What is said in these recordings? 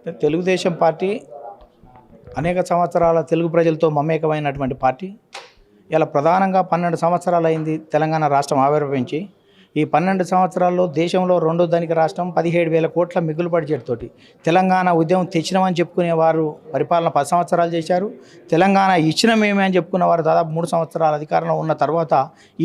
Telugu Desam party అనేక సంవత్సరాల తెలుగు ప్రజలతో మమేకమైనటువంటి పార్టీ. ఇలా ప్రధానంగా 12 సంవత్సరాలు అయింది తెలంగాణ రాష్ట్రం ఆవిర్భవించి. ఈ 12 సంవత్సరాల్లో దేశంలో రెండో ధనిక రాష్ట్రం 17,000 కోట్ల మిగులు బడ్జెట్తోటి తెలంగాణ ఉద్యమం తెచ్చినామని చెప్పుకునేవారు పరిపాలన 10 సంవత్సరాలు చేశారు. తెలంగాణ ఇచ్చినమేమే అని చెప్పుకున్నవారు దాదాపు 3 సంవత్సరాల అధికారంలో ఉన్న తర్వాత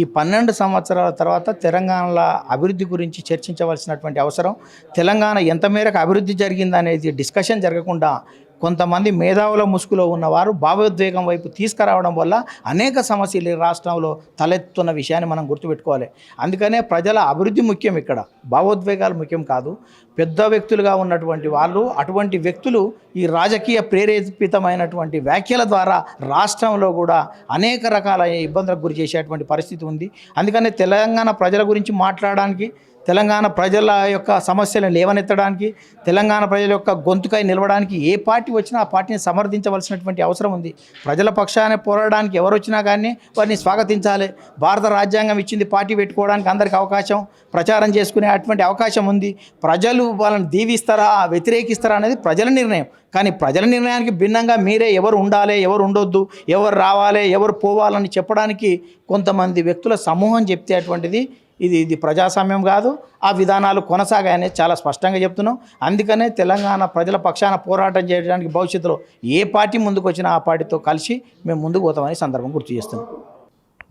ఈ 12 సంవత్సరాల తర్వాత తెలంగాణలో అభివృద్ధి గురించి చర్చించవలసినటువంటి అవసరం, తెలంగాణ ఎంత మేరకు అభివృద్ధి జరిగిందనేది డిస్కషన్ జరగకుండా కొంతమంది మేధావుల ముసుగులో ఉన్నవారు భావోద్వేగం వైపు తీసుకురావడం వల్ల అనేక సమస్యలు ఈ రాష్ట్రంలో తలెత్తుతున్న విషయాన్ని మనం గుర్తుపెట్టుకోవాలి. అందుకనే ప్రజల అభివృద్ధి ముఖ్యం, ఇక్కడ భావోద్వేగాలు ముఖ్యం కాదు. పెద్ద వ్యక్తులుగా ఉన్నటువంటి వాళ్ళు, అటువంటి వ్యక్తులు ఈ రాజకీయ ప్రేరేపితమైనటువంటి వ్యాఖ్యల ద్వారా రాష్ట్రంలో కూడా అనేక రకాల ఇబ్బందులకు గురి చేసేటువంటి పరిస్థితి ఉంది. అందుకనే తెలంగాణ ప్రజల గురించి మాట్లాడడానికి, తెలంగాణ ప్రజల యొక్క సమస్యలను లేవనెత్తడానికి, తెలంగాణ ప్రజల యొక్క గొంతుకై నిలవడానికి ఏ పార్టీ వచ్చినా ఆ పార్టీని సమర్థించవలసినటువంటి అవసరం ఉంది. ప్రజల పక్షాన పోరాడడానికి ఎవరు వచ్చినా కానీ వారిని స్వాగతించాలి. భారత రాజ్యాంగం ఇచ్చింది పార్టీ పెట్టుకోవడానికి అందరికీ అవకాశం, ప్రచారం చేసుకునే అటువంటి అవకాశం ఉంది. ప్రజలు వాళ్ళని దీవిస్తారా వ్యతిరేకిస్తారా అనేది ప్రజల నిర్ణయం. కానీ ప్రజల నిర్ణయానికి భిన్నంగా మీరే ఎవరు ఉండాలి, ఎవరు ఉండొద్దు, ఎవరు రావాలి, ఎవరు పోవాలని చెప్పడానికి కొంతమంది వ్యక్తుల సమూహం చెప్తే అటువంటిది ఇది ప్రజాస్వామ్యం కాదు. ఆ విధానాలు కొనసాగాయని చాలా స్పష్టంగా చెప్తున్నాం. అందుకనే తెలంగాణ ప్రజల పక్షాన పోరాటం చేయడానికి భవిష్యత్తులో ఏ పార్టీ ముందుకు వచ్చినా ఆ పార్టీతో కలిసి మేము ముందుకు పోతామని సందర్భం గుర్తు చేస్తున్నాం.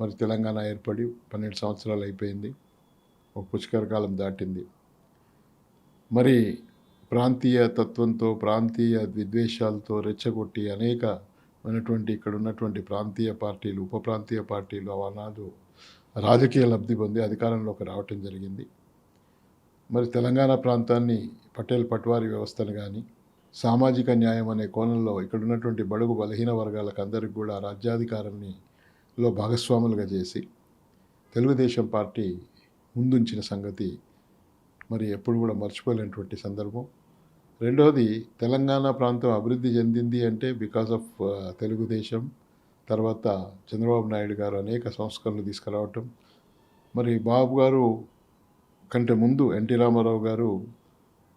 మరి తెలంగాణ ఏర్పడి 12 సంవత్సరాలు అయిపోయింది, ఒక పుష్కర కాలం దాటింది. మరి ప్రాంతీయ తత్వంతో, ప్రాంతీయ విద్వేషాలతో రెచ్చగొట్టి అనేకమైనటువంటి ఇక్కడ ఉన్నటువంటి ప్రాంతీయ పార్టీలు, ఉప ప్రాంతీయ పార్టీలు అవనాడు రాజకీయ లబ్ధి పొంది అధికారంలోకి రావటం జరిగింది. మరి తెలంగాణ ప్రాంతాన్ని పటేల్ పట్వారీ వ్యవస్థను కానీ, సామాజిక న్యాయం అనే కోణంలో ఇక్కడ ఉన్నటువంటి బడుగు బలహీన వర్గాలకు అందరికీ కూడా రాజ్యాధికారాన్ని భాగస్వాములుగా చేసి తెలుగుదేశం పార్టీ ముందుంచిన సంగతి మరి ఎప్పుడు కూడా మర్చిపోలేనటువంటి సందర్భం. రెండవది, తెలంగాణ ప్రాంతం అభివృద్ధి చెందింది అంటే బికాస్ ఆఫ్ తెలుగుదేశం. తర్వాత చంద్రబాబు నాయుడు గారు అనేక సంస్కరణలు తీసుకురావటం, మరి బాబు గారు కంటే ముందు ఎన్టీ రామారావు గారు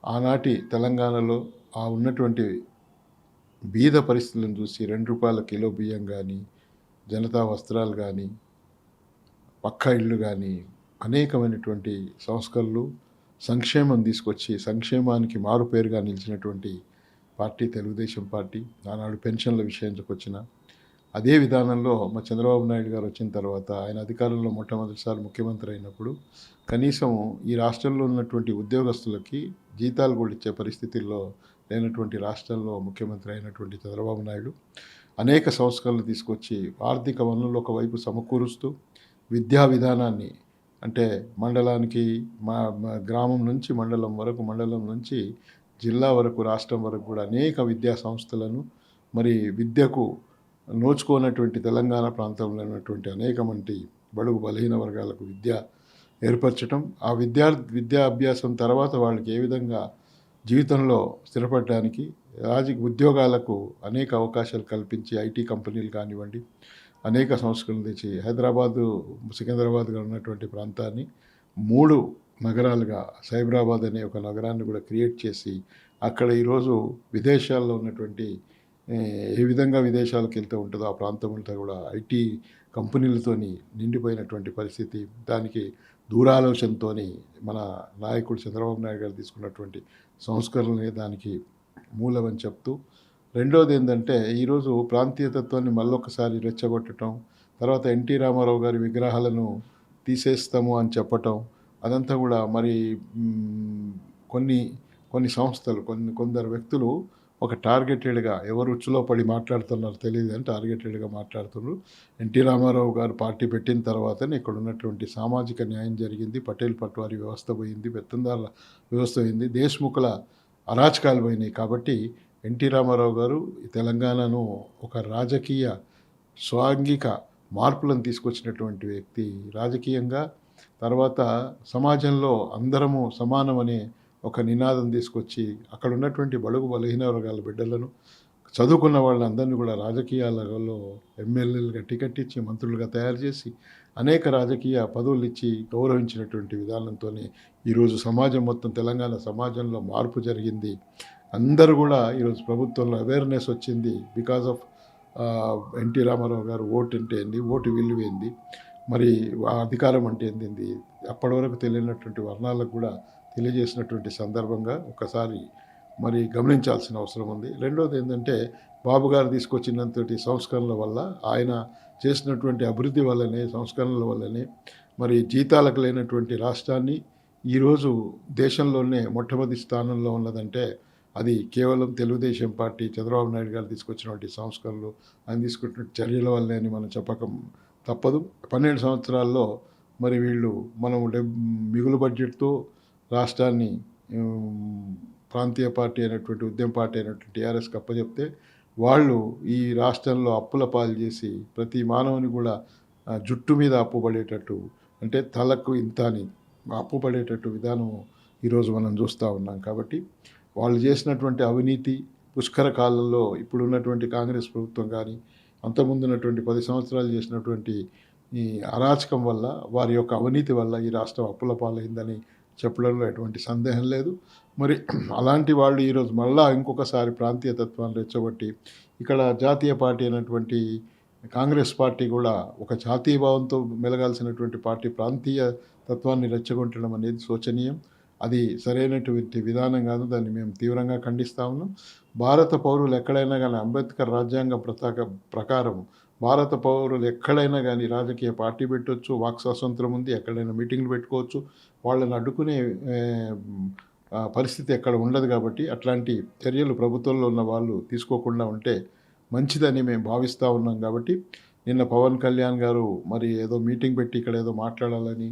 ఆనాటి తెలంగాణలో ఆ ఉన్నటువంటి బీద పరిస్థితులను చూసి 2 రూపాయల కిలో బియ్యం కానీ, జనతా వస్త్రాలు కానీ, పక్కా ఇళ్ళు కానీ అనేకమైనటువంటి సంస్కరణలు, సంక్షేమం తీసుకొచ్చి సంక్షేమానికి మారుపేరుగా నిలిచినటువంటి పార్టీ తెలుగుదేశం పార్టీ. ఆనాడు పెన్షన్ల విషయానికి వచ్చిన అదే విధానంలో మా చంద్రబాబు నాయుడు గారు వచ్చిన తర్వాత ఆయన అధికారంలో మొట్టమొదటిసారి ముఖ్యమంత్రి అయినప్పుడు కనీసం ఈ రాష్ట్రంలో ఉన్నటువంటి ఉద్యోగస్తులకి జీతాలు కూడా ఇచ్చే పరిస్థితుల్లో లేనటువంటి రాష్ట్రంలో ముఖ్యమంత్రి అయినటువంటి చంద్రబాబు నాయుడు అనేక సంస్కరణలు తీసుకొచ్చి ఆర్థిక వనరులు ఒకవైపు సమకూరుస్తూ విద్యా విధానాన్ని, అంటే మండలానికి మా గ్రామం నుంచి మండలం వరకు, మండలం నుంచి జిల్లా వరకు, రాష్ట్రం వరకు కూడా అనేక విద్యా సంస్థలను, మరి విద్యకు నోచుకోనటువంటి తెలంగాణ ప్రాంతంలో ఉన్నటువంటి అనేక మంది బడుగు బలహీన వర్గాలకు విద్య ఏర్పరచడం, ఆ విద్యా అభ్యాసం తర్వాత వాళ్ళకి ఏ విధంగా జీవితంలో స్థిరపడడానికి ఉద్యోగాలకు అనేక అవకాశాలు కల్పించి ఐటీ కంపెనీలు కానివ్వండి అనేక సంస్కరణలు తెచ్చి హైదరాబాదు, సికింద్రాబాద్గా ఉన్నటువంటి ప్రాంతాన్ని 3 నగరాలుగా, సైబరాబాద్ అనే ఒక నగరాన్ని కూడా క్రియేట్ చేసి అక్కడ ఈరోజు విదేశాల్లో ఉన్నటువంటి ఏ విధంగా విదేశాలకు వెళ్తూ ఉంటుందో ఆ ప్రాంతం అంతా కూడా ఐటీ కంపెనీలతోని నిండిపోయినటువంటి పరిస్థితి. దానికి దూరాలోచనతో మన నాయకుడు చంద్రబాబు నాయుడు గారు తీసుకున్నటువంటి సంస్కరణలే దానికి మూలమని చెప్తూ, రెండోది ఏంటంటే ఈరోజు ప్రాంతీయతత్వాన్ని మళ్ళొకసారి రెచ్చగొట్టడం, తర్వాత ఎన్టీ రామారావు గారి విగ్రహాలను తీసేస్తాము అని చెప్పటం, అదంతా కూడా మరి కొన్ని సంస్థలు, కొందరు వ్యక్తులు ఒక టార్గెటెడ్గా ఎవరు ఉచ్చులో పడి మాట్లాడుతున్నారో తెలియదు అని టార్గెటెడ్గా మాట్లాడుతున్నారు. ఎన్టీ రామారావు గారు పార్టీ పెట్టిన తర్వాతనే ఇక్కడ ఉన్నటువంటి సామాజిక న్యాయం జరిగింది, పటేల్ పట్వారీ వ్యవస్థ పోయింది, పెత్తందారుల వ్యవస్థ పోయింది, దేశ్ముఖుల అరాచకాలు పోయినాయి. కాబట్టి ఎన్టీ రామారావు గారు తెలంగాణను ఒక రాజకీయ స్వాంగిక మార్పులను తీసుకొచ్చినటువంటి వ్యక్తి. రాజకీయంగా తర్వాత సమాజంలో అందరము సమానమనే ఒక నినాదం తీసుకొచ్చి అక్కడ ఉన్నటువంటి బడుగు బలహీన వర్గాల బిడ్డలను, చదువుకున్న వాళ్ళందరినీ కూడా రాజకీయాలలో ఎమ్మెల్యేలుగా టికెట్ ఇచ్చి మంత్రులుగా తయారు చేసి అనేక రాజకీయ పదవులు ఇచ్చి గౌరవించినటువంటి విధానంతోనే ఈరోజు సమాజం మొత్తం, తెలంగాణ సమాజంలో మార్పు జరిగింది. అందరూ కూడా ఈరోజు ప్రభుత్వంలో అవేర్నెస్ వచ్చింది బికాజ్ ఆఫ్ ఎన్టీ రామారావు గారు ఓటు అంటే ఏంది, ఓటు విలువ ఏంది, మరి ఆ అధికారం అంటే ఏంది, అప్పటి వరకు తెలియనటువంటి వర్ణాలకు కూడా తెలియజేసినటువంటి సందర్భంగా ఒకసారి మరి గమనించాల్సిన అవసరం ఉంది. రెండోది ఏంటంటే బాబు గారు తీసుకొచ్చినటువంటి సంస్కరణల వల్ల, ఆయన చేసినటువంటి అభివృద్ధి వల్లనే, సంస్కరణల వల్లనే మరి జీతాలకు లేనటువంటి రాష్ట్రాన్ని ఈరోజు దేశంలోనే మొట్టమొదటి స్థానంలో ఉన్నదంటే అది కేవలం తెలుగుదేశం పార్టీ చంద్రబాబు నాయుడు గారు తీసుకొచ్చినటువంటి సంస్కరణలు, ఆయన తీసుకున్న చర్యల వల్లే అని మనం చెప్పక తప్పదు. 12 సంవత్సరాల్లో మరి వీళ్ళు మనం మిగులు బడ్జెట్తో రాష్ట్రాన్ని ప్రాంతీయ పార్టీ అయినటువంటి ఉద్యమ పార్టీ అయినటువంటి టీఆర్ఎస్కి అప్పచెప్తే వాళ్ళు ఈ రాష్ట్రంలో అప్పుల పాలు చేసి ప్రతి మానవుని కూడా జుట్టు మీద అప్పు పడేటట్టు, అంటే తలకు ఇంత అని అప్పు పడేటట్టు విధానం ఈరోజు మనం చూస్తూ ఉన్నాం. కాబట్టి వాళ్ళు చేసినటువంటి అవినీతి పుష్కర కాలంలో ఇప్పుడున్నటువంటి కాంగ్రెస్ ప్రభుత్వం కానీ అంతకుముందు ఉన్నటువంటి 10 సంవత్సరాలు చేసినటువంటి ఈ అరాచకం వల్ల, వారి యొక్క అవినీతి వల్ల ఈ రాష్ట్రం అప్పుల పాలైందని చెప్పడంలో ఎటువంటి సందేహం లేదు. మరి అలాంటి వాళ్ళు ఈరోజు మళ్ళా ఇంకొకసారి ప్రాంతీయ తత్వాన్ని రెచ్చగొట్టి ఇక్కడ జాతీయ పార్టీ అయినటువంటి కాంగ్రెస్ పార్టీ కూడా ఒక జాతీయ భావంతో మెలగాల్సినటువంటి పార్టీ ప్రాంతీయ తత్వాన్ని రెచ్చగొట్టడం అనేది శోచనీయం. అది సరైనటువంటి విధానం కాదు. దాన్ని మేము తీవ్రంగా ఖండిస్తూ ఉన్నాం. భారత పౌరులు ఎక్కడైనా కానీ అంబేద్కర్ రాజ్యాంగ ప్రకారం భారత పౌరులు ఎక్కడైనా కానీ రాజకీయ పార్టీ పెట్టవచ్చు, వాక్ స్వాతంత్రం ఉంది, ఎక్కడైనా మీటింగ్లు పెట్టుకోవచ్చు. వాళ్ళని అడ్డుకునే పరిస్థితి ఎక్కడ ఉండదు. కాబట్టి అట్లాంటి చర్యలు ప్రభుత్వంలో ఉన్న వాళ్ళు తీసుకోకుండా ఉంటే మంచిదని మేము భావిస్తూ ఉన్నాం. కాబట్టి నిన్న పవన్ కళ్యాణ్ గారు మరి ఏదో మీటింగ్ పెట్టి ఇక్కడ ఏదో మాట్లాడాలని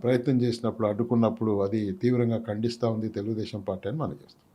ప్రయత్నం చేసినప్పుడు, అడ్డుకున్నప్పుడు అది తీవ్రంగా ఖండిస్తూ ఉంది తెలుగుదేశం పార్టీ అని మనం చేస్తాం.